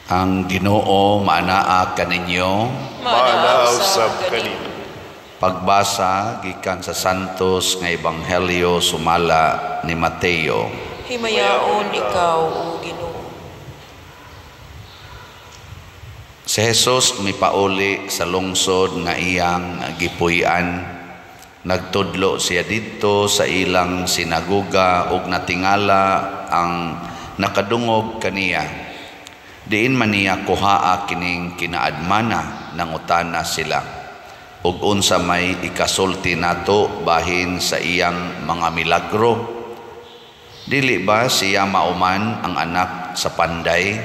Ang Ginoo maanaa kaninyo. Maanaa usab kanimo. Pagbasa gikan sa Santos nga Ebanghelyo sumala ni Mateo. Himayaon ikaw, O Ginoo. Si Jesus mipauli sa lungsod nga iyang gipuy-an. Nagtudlo siya didto sa ilang sinagoga ug natingala ang nakadungog kaniya. Diin man niya kuhaa kining kinaadmana nangutana sila. Ug unsa may ikasulti nato bahin sa iyang mga milagro. Dili ba siya mauman ang anak sa panday?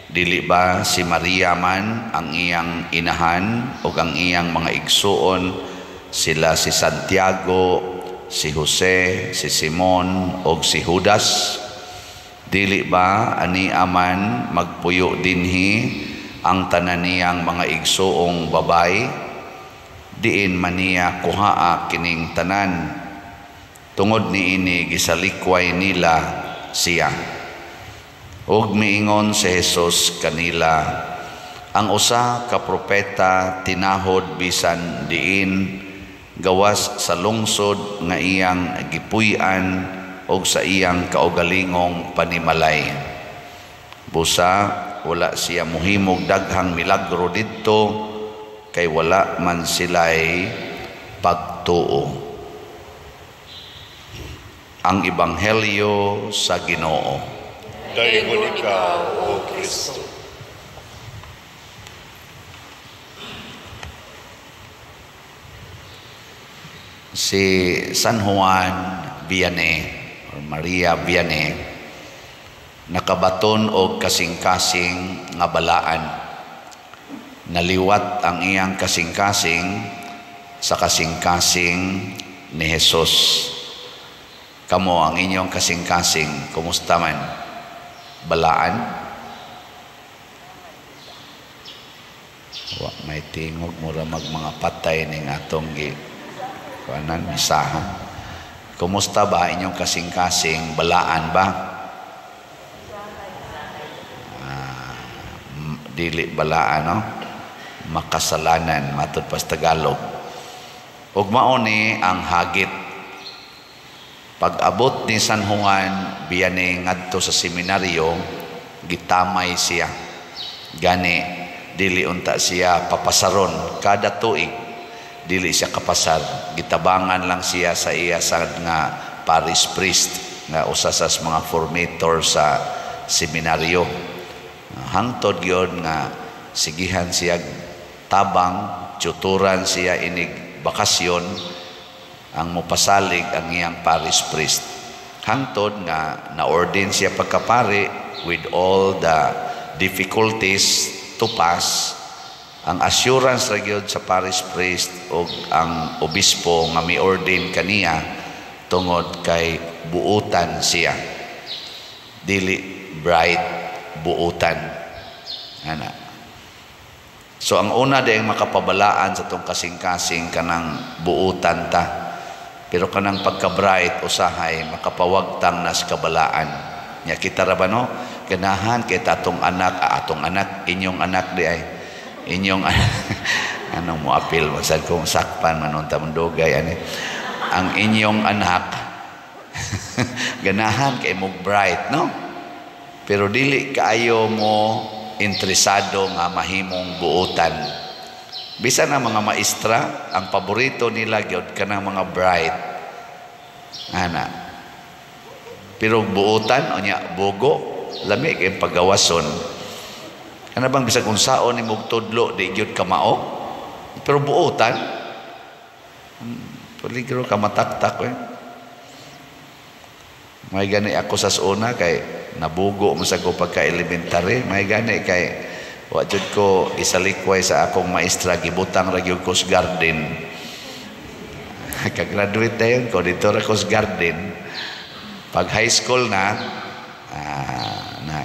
Dili ba si Maria man ang iyang inahan ug ang iyang mga igsuon? Sila si Santiago, si Jose, si Simon ug si Judas. Dili ba ani aman magpuyo dinhi ang tanan niyang mga igsuong babay? Diin man niya kuhaa kining tanan. Tungod niini gisalikway nila siya. Ug miingon si Jesus kanila, ang usa ka propeta tinahod bisan diin gawas sa lungsod nga iyang gipuy-an o sa iyang kaugalingong panimalay. Busa, wala siya muhimog daghang milagro didto kay wala man sila'y pagtuo. Ang Ebanghelyo sa Ginoo. Dayon ikaw, O Kristo. Si San Juan Vianney or Maria Vianney nakabaton og kasing-kasing nga balaan. Naliwat ang iyang kasing-kasing sa kasing-kasing ni Jesus. Kamo ang inyong kasing-kasing, kumusta man? Balaan? Wa may tingog mura mga patay ning atong kanan misahan. Kumusta ba inyong kasing-kasing? Balaan ba? Dili balaan, no? Makasalanan, matod pas Tagalog. Ug mao ni ang hagit. Pag-abot ni San Juan Vianney ngadto sa seminaryo, gitamay siya. Gani dili unta siya papasaron kada tuig. Dili siya kapasar, gitabangan lang siya sa iya sad nga parish priest nga usa sa mga formator sa seminaryo. Hangtod gyud nga sigihan siya tabang, tuturan siya inig bakasyon ang mopasalig ang iyang parish priest. Hangtod nga na-ordain siya pagkapari with all the difficulties to pass. Ang assurance ra gyud sa parish priest o ang obispo nga mi-ordain kaniya tungod kay buutan siya. Dili bright, buutan. Ana. So ang una dayang makapabalaan sa tong kasing-kasing kanang buutan ta. Pero kanang pagka-bright usahay makapawagtang nas kabalaan. Nya kita ra ba no? Ganahan kay atong anak, inyong anak di ay inyong anong mo apil masad kong sakpan manunta mundugay ani ang inyong anak ganahan kay mo bright, no? Pero dili kaayo mo interesado nga mahimong buutan. Bisan ang mga maestra ang paborito nila gyud kanang mga bright ana. Pero buutan unya bugo lami kay pagawason. Ano bang bisag unsaon ni mong tudlo di gyud ka mao? Pero buutan peligro ka mataktak eh. May gani ako sa una kay nabugo mo sa ko pagka-elementary. May gani kay wa jud ko isalikway sa akong maestra gibutang ra gyud ko sa garden. Ka-graduate dayon ko dito ra ko sa garden. Pag high school na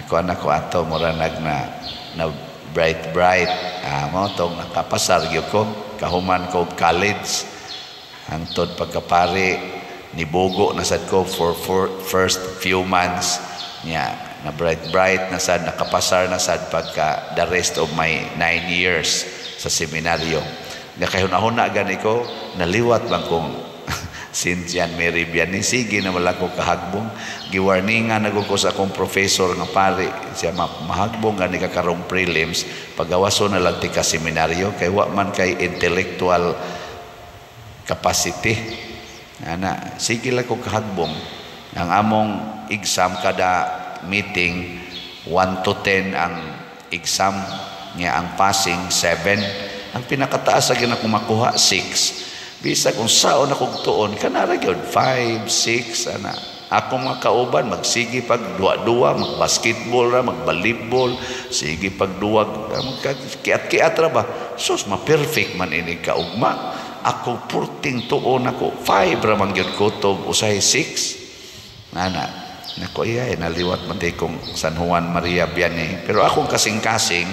kuan ako ato mura na bright mo tong nakapasar gyud ko kahuman ko college hangtod pagkapari nibugo na sad ko for first few months nya na bright na sad, nakapasar na sad pagka the rest of my 9 years sa seminaryo. Nga kahuna-huna gani ko, naliwat bang kong St. John Mary Vianney, sige na wala ko kahagbong. Giwarningan na ko sa akong professor nga pare, siya mahagbong gani ka karong prelims, pagawaso na lang ti ka seminaryo, kay wa man kay intellectual capacity. Ana, sige lang ko kahagbong. Ang among exam kada meeting 1 to 10 ang exam niya, ang passing 7, ang pinakataas sa ginako makuha 6. Bisa kung saon akong tuon kanara gyud 5, 6 ana. Ako mga kauban magsige pag duwa-duwa, magbasketball ra, magbalibol, sige pag duwag, magkiat-kiat ra ba. Sus ma-perfect man ini kaugma. Ako purting tuon ako 5 ra man gyud ko tog usay 6. Nana, nako iya naliwat man tay kong San Juan Maria Vianney. Pero akong kasing-kasing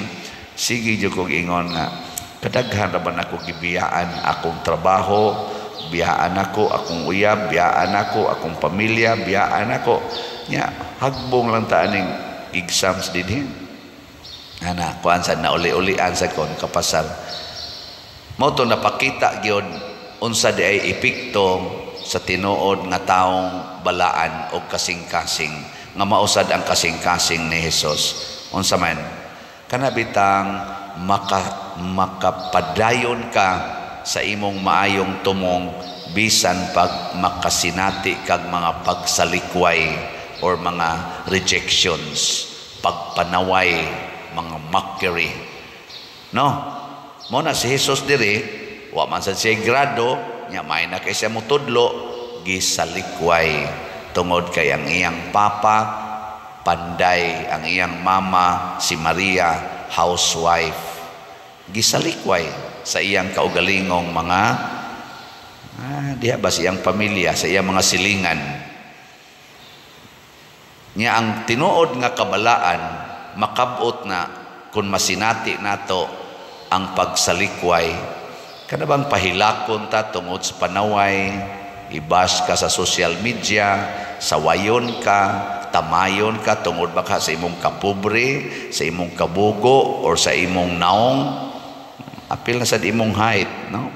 sige jud kong ingon nga kadaghan ra man ako gibiyaan akong trabaho, biyaan ako akong uyab, biyaan ako akong pamilya, biyaan ako nya hagbong lang ta aning exams dinhi. Ana kuan sa nauli-ulian sa kon kapasar. Mao to napakita gyud unsa di ay epekto sa tinuod nga taong balaan o kasing-kasing nga mausad ang kasing-kasing ni Hesus. Unsa man kana bitang makapadayon ka sa imong maayong tumong bisan pag makasinati kag mga pagsalikway or mga rejections, pagpanaway, mga mockery. No? Mo na si Jesus diri, wa man sad siya grado, nya may na kay siya mutudlo, gisalikway tungod kay ang iyang papa panday, ang iyang mama si Maria housewife, gisalikway sa iyang kaugalingong mga diha ba sa iyang pamilya, sa iyang mga silingan niya. Ang tinuod nga kabalaan makabot na kung masinati nato ang pagsalikway, kada bang pahilakon ta tungod sa panaway, ibas ka sa social media, sawayon ka, tamayon ka tungod baka sa imong kapobre, sa imong kabugo, or sa imong naong, apil na sa imong height, no?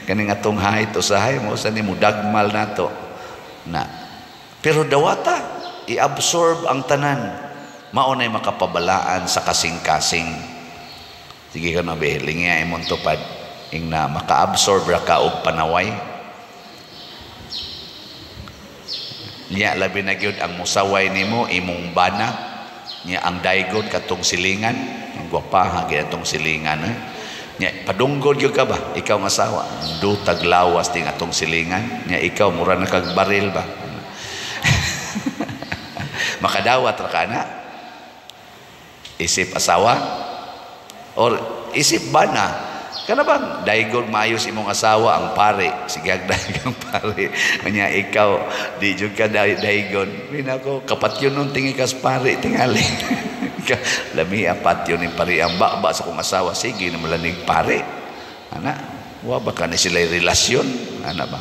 Kaning atong height usahay mo sa nimo dagmal nato na. Pero dawata i-absorb ang tanan, mao nay makapabalaan sa kasing-kasing. Sige ka na beheling nga imong tupad ing na maka-absorb ra ka og panaway. Niya labi na gyud ang musaway nimo imong bana, niya ang daygod katong silingan, ang gwapa gyud atong silingan. Niya padunggod gyud ka ba ikaw nga asawa, dutag lawas ting atong silingan, niya ikaw mura na kag baril ba. Makadawat ra ka na isip asawa or isip bana. Kana bang daygod maayos imong asawa ang pare, sige daygong pare, kanya ikaw di jud ka daygod. Minako kapatyon nun tingi kas pare tingali. Lami apat yun yung pare ang ba sa kong asawa, sige na malanig pare. Ana, wa ba ka ni sila relasyon? Ana ba?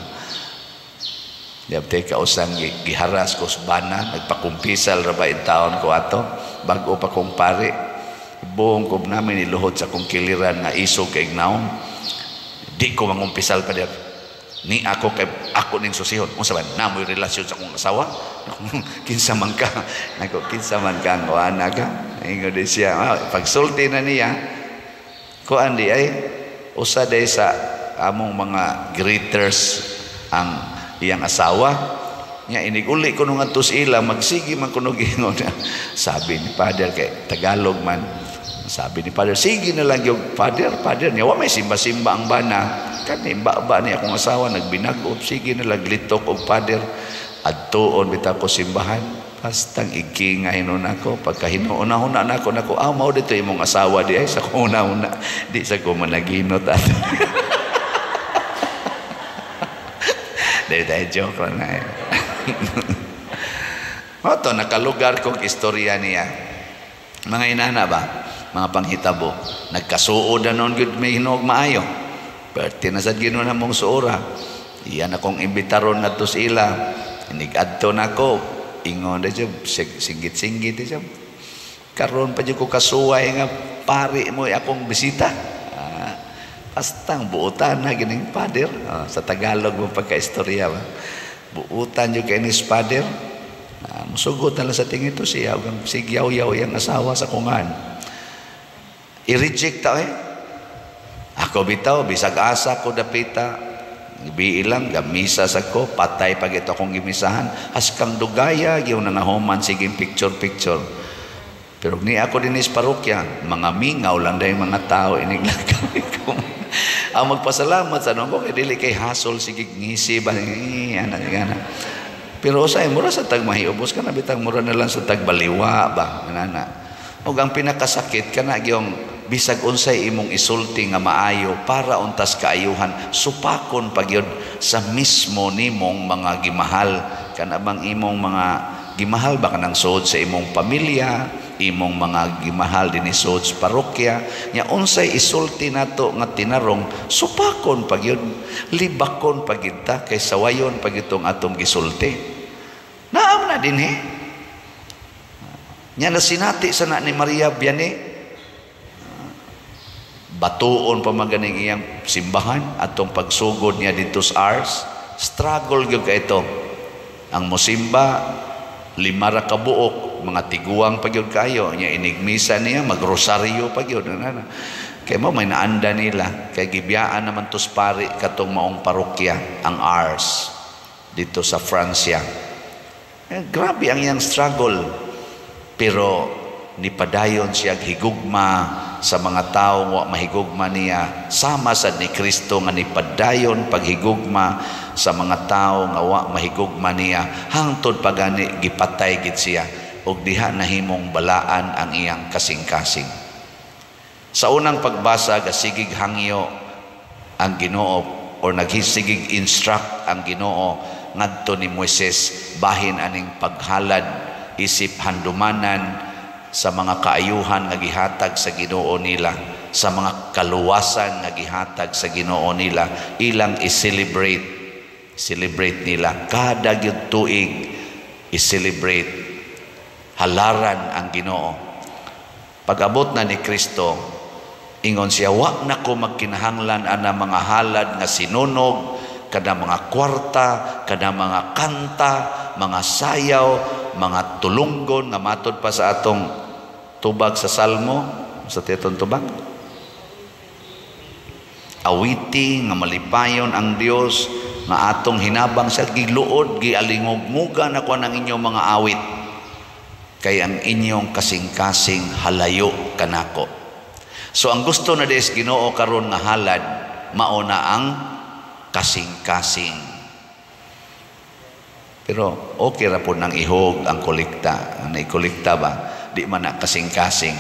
Diabte ka usang giharas ko sa bana, nagpakumpisal ra ba in taon ko ato, bago pa kong pare. Buong ko namin iluhod sa kong kiliran na isog kay ignaon. Di ko mangumpisal pa diya. Ni ako kay ako ning susihon. Unsa man namoy relasyon sa akong asawa? Kinsa man ka? Nako kinsa man ka o ana ka? Ingon di siya. Pagsulti na niya, kuan di ay usa day sa among mga greeters ang iyang asawa. Nya iniguli ko nung atos ila magsigi man kuno gingon. Sabi ni Father kay Tagalog man. Sabi ni Father, sige na lang yung Father niya, wa may simba-simba ang bana. Kanimba-ba niya akong asawa, nagbinag-op, sige na lang litok og Father. Adtuon bita ko simbahan, bastang ikingay nun ako, pagka hinuuna-una na ako, mao dito imong asawa di ay sa kuna-una, di sa ko managinot at. Dahil tayo joke lang na eh. Oto, nakalugar kong istorya niya. Mga inana ba? Mga panghitabo, nagkasuod na noon gud may hinog maayo. Perti na sad Ginoo namong suora. Iyan akong imbitaron ngadto sa ila. Inigadto nako, ingon na siya, singgit-singgit siya. Karon pa ko kasuway nga pari mo akong bisita. Pastang buutan na gining pader. Sa Tagalog mo pagka-istorya ba. Buutan yung kay nis pader. Musugot na lang sa tingin ito siya. Sigyaw-yaw yung asawa sa kungan. I-reject ta Ako bitaw, bisag asa ko dapita. Ibiilang, gamisa sa ko, patay pag ito akong gimisahan. Haskang dugaya, yung nanahuman, siging picture-picture. Pero ni ako din is parokya, mga mingaw lang dahil mga tao iniglagay ko. Ang magpasalamat sa nung ko, kay dili kay hasol, sige ngisi ba, pero usay, mura sa tagmahiubos ka na, bitang mura na lang sa tagbaliwa ba, nana. O ang pinakasakit ka na, yung bisag unsay imong isulti nga maayo, para untas kaayuhan, supakon pag yun sa mismo nimong mga gimahal, kanabang imong mga gimahal ba ka ng sod sa imong pamilya, imong mga gimahal din isod sa parokya, nya unsay isulti nato nga tinarong, supakon pag yun, libakon pag ita, kay sawayon pag itong atong gisulti. Naam na din nya na sinati sa na ni Maria Vianney, batuon pa maganing iyang simbahan, atong pagsugod niya dito sa Ars, struggle gyud ka ito. Ang musimba, 5 ra ka buok, mga tiguang pagyod kayo, niya inigmisa niya, magrosaryo pagyod. Kaya mo may naanda nila, kay gibiyaan naman tos pari katong maong parokya, ang Ars, dito sa Francia. Grabe ang iyang struggle, pero nipadayon siya higugma sa mga tao wa mahigugma niya, sama sad ni Kristo nga nipadayon paghigugma sa mga tao nga wa mahigugma niya, hangtod pagani gipatay gid siya og diha nahimong balaan ang iyang kasing-kasing. Sa unang pagbasa gasigig hangyo ang Ginoo or naghisigig instruct ang Ginoo ngadto ni Moises bahin aning paghalad isip handumanan sa mga kaayuhan nga gihatag sa Ginoo nila, sa mga kaluwasan nga gihatag sa Ginoo nila, ilang i-celebrate nila kada gyud tuig, i-celebrate halaran ang Ginoo. Pag-abot na ni Kristo, ingon siya, wa na ko magkinahanglan ana mga halad nga sinunog, kada mga kwarta, kada mga kanta, mga sayaw, mga tulunggon nga matod pa sa atong tubag sa Salmo, sa titong tubag, awiti nga malipayon ang Dios nga atong hinabang sa giluod, gialingog-mugan ako ng inyong mga awit, kay ang inyong kasing-kasing halayo kanako. So ang gusto na des Ginoo karon nga halad, mauna ang kasing-kasing. Pero okay ra po nang ihog ang kolekta, ang naikolekta ba, di man na kasing-kasing,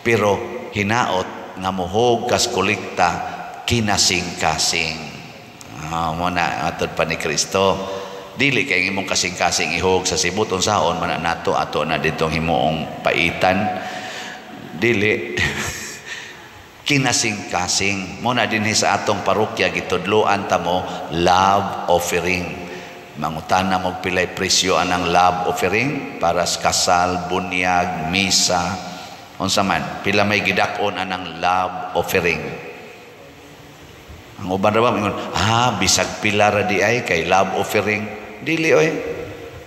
pero hinaot nga muhog kas kolekta kinasing-kasing. Muna atod pa ni Kristo, dili kay imong kasing-kasing ihog sa sibot unsaon man nato ato na ditong himuong paitan, dili kinasing-kasing. Muna din sa atong parokya gitudloan ta mo love offering. Mangutana mo pilay presyo anang love offering para sa kasal, bunyag, misa, unsa man pila may gidakon anang love offering. Ang uban ra ba mingon, bisag pila ra di ay kay love offering. Dili oy,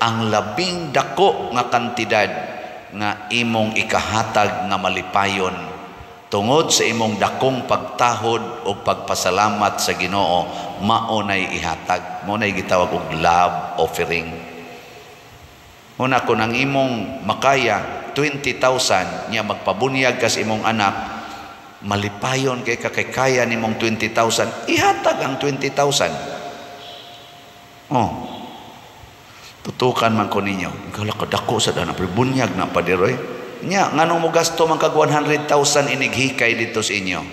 ang labing dako nga kantidad nga imong ikahatag nga malipayon tungod sa imong dakong pagtahod o pagpasalamat sa Ginoo, maunay ihatag, maunay gitawag og love offering. Una ko nang imong makaya 20,000 niya magpabunyag kas imong anak, malipayon kay kaya nimong 20,000, ihatag ang 20,000. Tutukan man ko ninyo, kala ko dako sa dana bunyag na padiroy. Nya nganong mo gasto man kag 100,000 inighikay dito sa inyo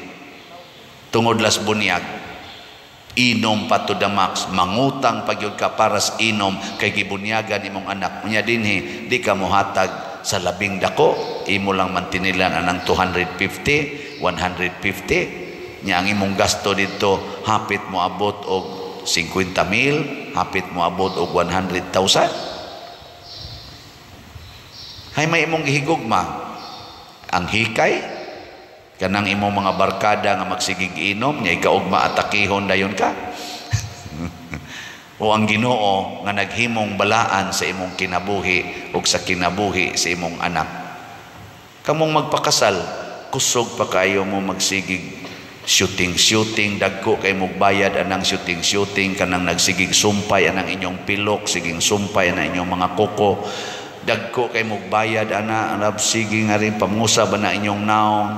tungod las bunyag, inom pa to the max, mangutang pagyud ka para sa inom kay gibunyagan imong anak. Nya dinhi di ka mohatag sa labing dako, imo lang mantinilan anang 250, 150. Nya ang imong gasto dito hapit mo abot og 50,000, hapit mo abot og 100,000. Hay may imong gihigugma. Ang hikay, kanang imong mga barkada nga magsigig inom, niya ikaugma atakihon dayon ka. O ang Ginoo nga naghimong balaan sa imong kinabuhi o sa kinabuhi sa imong anak. Kamong magpakasal, kusog pa kayo mo magsigig shooting, dagko kay mo bayad anang shooting, kanang nagsigig sumpay anang inyong pilok, siging sumpay anang inyong mga kuko, dagko kay mo bayad ana anab sige nga rin pamusa ba na inyong naong,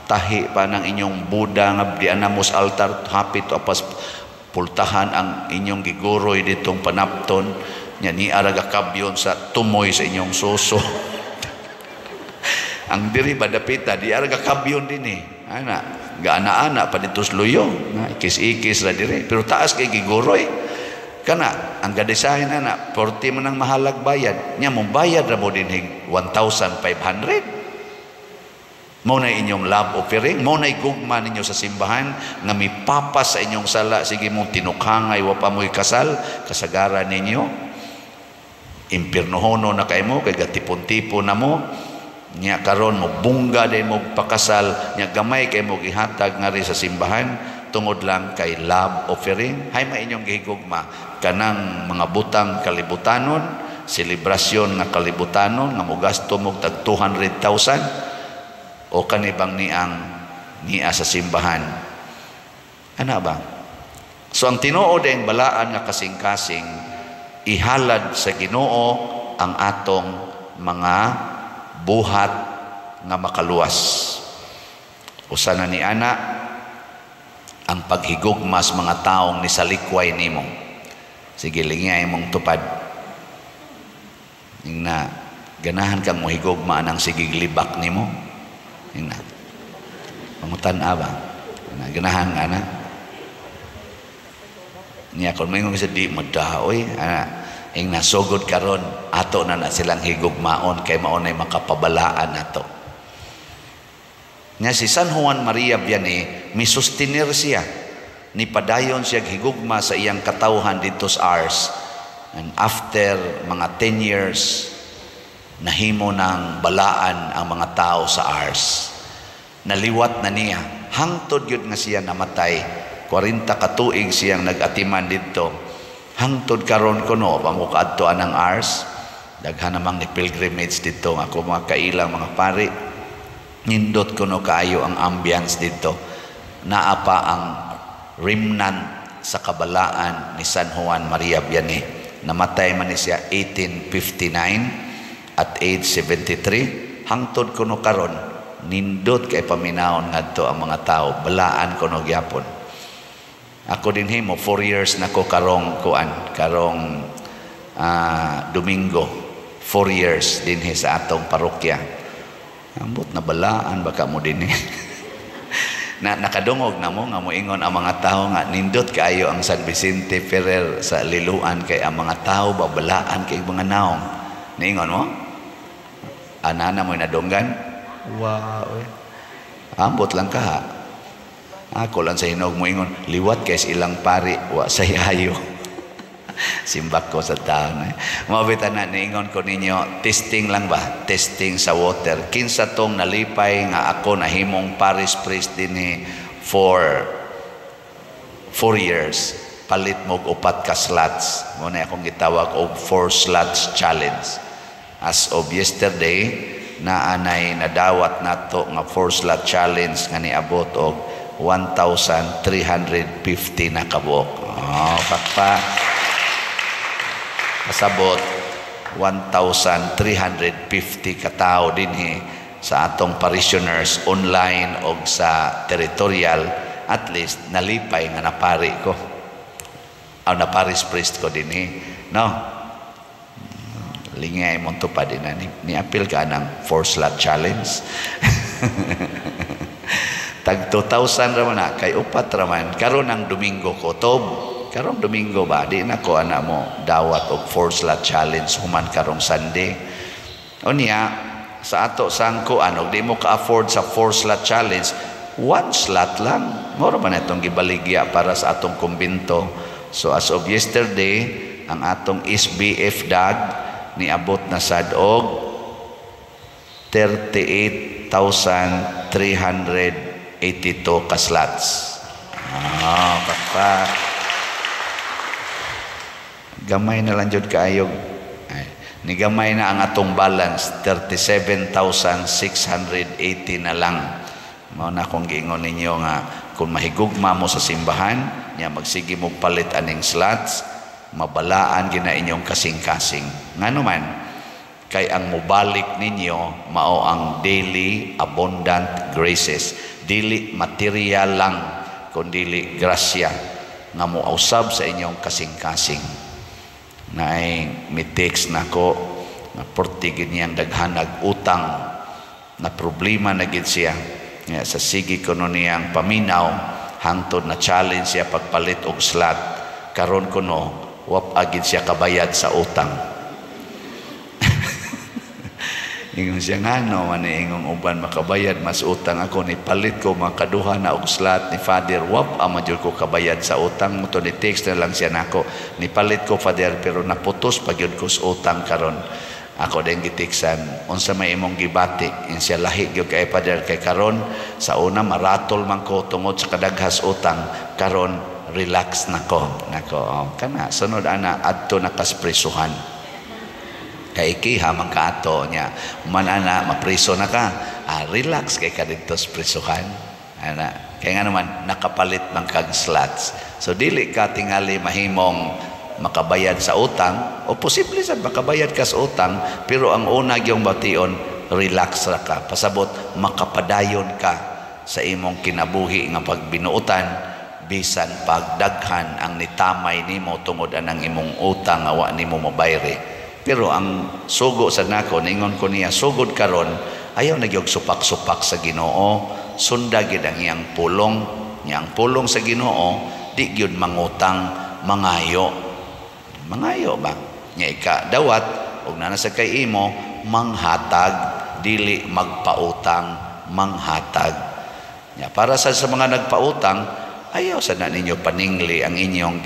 tahi pa ng inyong Buddha nga di anamos altar, hapit o pas pultahan ang inyong giguroy ditong panapton, nya ni araga kabyon sa tumoy sa inyong suso. Ang diri badapita di araga kabyon din ana gaana-ana pa dito luyo na ikis-ikis ra dire pero taas kay giguroy kana ang gadesahin ana 40 man ang mahalag bayad nya mo bayad ra mo dinhig 1,500 mo na inyong love offering, mo na igugma ninyo sa simbahan nga mipapas sa inyong sala, sige mong tinukhangay wa pa mo'y kasal, kasagaran ninyo impirnohono na kayo mo, kay gatipon-tipon na mo nya karon mo bungga din mo pakasal, nya gamay kay mo gihatag nga rin sa simbahan tungod lang kay love offering. Hay may inyong gihigugma kanang mga butang kalibutanon, selebrasyon nga kalibutanon nga mo gasto mo tag 200,000 o kanibang niya sa simbahan. Ano ba? So ang tinuod ang balaan nga kasing-kasing ihalad sa Ginoo ang atong mga buhat nga makaluwas. Usa na ni ana ang paghigugmas mga taong ni salikway nimo. Sige lingay mong tupad. Ingna ganahan kang mohigugma nang sigig libak nimo. Ina pangutan aba na ganahan ana niya kon mayngon sa di madaoy ana ing nasugod karon ato na silang higugmaon kay mao nay makapabalaan nato nya si San Juan Maria Vianney misustinir siya ni padayon siya higugma sa iyang katawhan dito sa Ars, and after mga 10 years nahimo ng balaan ang mga tao sa Ars. Naliwat na niya. Hangtod yun nga siya namatay. 40 katuig siyang nag-atiman dito. Hangtod karon ko no, pamukaadtoan ng Ars. Daghan namang ni pilgrimage dito. Ako mga kailang mga pari. Nindot ko no kaayo ang ambience dito. Naapa ang remnant sa kabalaan ni San Juan Maria Vianney. Namatay man ni siya 1859. At age 73, hangtod ko no karon, nindot kay paminahon ngadto ang mga tao, balaan ko no gyapon. Ako din himo 4 years na ko karong Domingo, 4 years din sa atong parokya. Ambot na balaan baka mo din na nakadungog na mo nga moingon ang mga tao nga nindot kaayo ang San Vicente Ferrer sa Liluan kay ang mga tao babalaan kay mga naong. Niingon mo? Anana mo nadunggan? Wow. Ambot lang ka ha. Ako lang sa hinog mo ingon, liwat kay ilang pari, wa sa yayo. Simbak ko sa taon. Mabitan na niingon ko ninyo, testing lang ba? Testing sa water. Kinsa tong nalipay nga ako nahimong parish priest din for 4 years. Palit mo 4 ka slots. Muna akong gitawag og 4 slots challenge. As of yesterday, naanay nadawat nato nga 4 slot challenge nga niabot og 1,350 na kabuok. Oh, pakpa. Kasabot 1,350 katao dinhi sa atong parishioners online og sa territorial, at least nalipay nga napari ko. Na parish priest ko dinhi. No? Lingay mo to pa din na ni-appeal ka ng 4 slot challenge. Tag 2,000 raman na kay upat raman karon ang Domingo ko tob karong Domingo ba di na ko ana mo dawat og 4 slot challenge human karong Sunday o niya sa ato sangko ano di mo ka-afford sa 4 slot challenge 1 slot lang moro man itong gibaligya para sa atong kumbento. So as of yesterday ang atong SBF dag niabot na sad og 38,382 ka slots. Kakpa. Gamay na lang jud kaayog. Ni gamay na ang atong balance, 37,680 na lang. Mao na akong giingon ninyo nga kung mahigugma mo sa simbahan, nya magsige mo palit aning slots, mabalaan gina inyong kasing-kasing. Ngano man, kay ang mubalik ninyo mao ang daily abundant graces, dili material lang kundi grasya nga mousab sa inyong kasing-kasing. Naay mitex nako na portigid niyang daghanag utang na problema na gid siya. Nga sa sige kuno niyang paminaw hangtod na challenge siya pagpalit og slot, karon kuno wap agid siya kabayad sa utang. Ingon siya ngano man ingong uban makabayad mas utang ako, ni palit ko makaduha na og slot ni Father, wap amajud ko kabayad sa utang mo to. Ni text na lang siya nako, ni palit ko Father pero naputos pagyud ko sa utang karon. Ako din gitiksan, unsa may imong gibati? Siya lahi gyud kay Father, kay karon sa una maratol man ko tungod sa kadaghas utang, karon relax nako. Kana sunod ana adto nakaspresuhan. Kay ikiha man kaato niya man ana mapriso na ka, relax kay ka dito sa prisuhan ana, kay nga naman nakapalit man kag slots. So dili ka tingali mahimong makabayad sa utang, o posible sad makabayad ka sa utang, pero ang una gyung bation relax ra ka, pasabot makapadayon ka sa imong kinabuhi nga pagbinuotan, bisan pagdaghan ang nitamay nimo tungod anang imong utang nga wa nimo mabayri. Pero ang sugo sa nako, ningon ko niya, sugod karon ayaw nagyog supak-supak sa Ginoo, sunda gid ang iyang pulong. Niyang pulong sa Ginoo di gyud mangutang, mangayo ba nya ika dawat ug nasa kay imo manghatag, dili magpautang, manghatag nya. Para sa mga nagpautang, ayaw sa na ninyo paningli ang inyong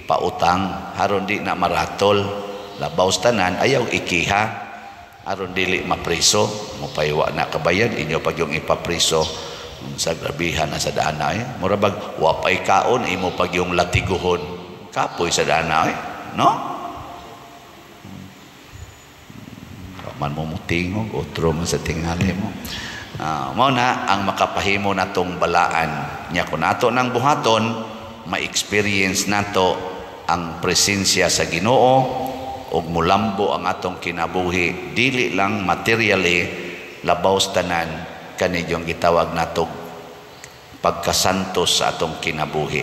pautang haron di na maratol. Labaw tanan ayaw ikiha aron dili mapriso, mo paywa na kabayad inyo pag yung ipapriso sa grabihan na sa dana murabag wapay kaon imo pag yung latiguhon kapoy sa dana no man mo mutingog otro man sa tingali mo. Mao na ang makapahimo natong balaan nya kun ato nang buhaton ma-experience nato ang presensya sa Ginoo ug mulambo ang atong kinabuhi, dili lang materially, labaw tanan kanidyong gitawag natong pagkasantos sa atong kinabuhi.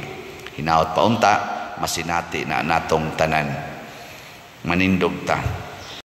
Hinaot paunta masinati na natong tanan. Manindog ta.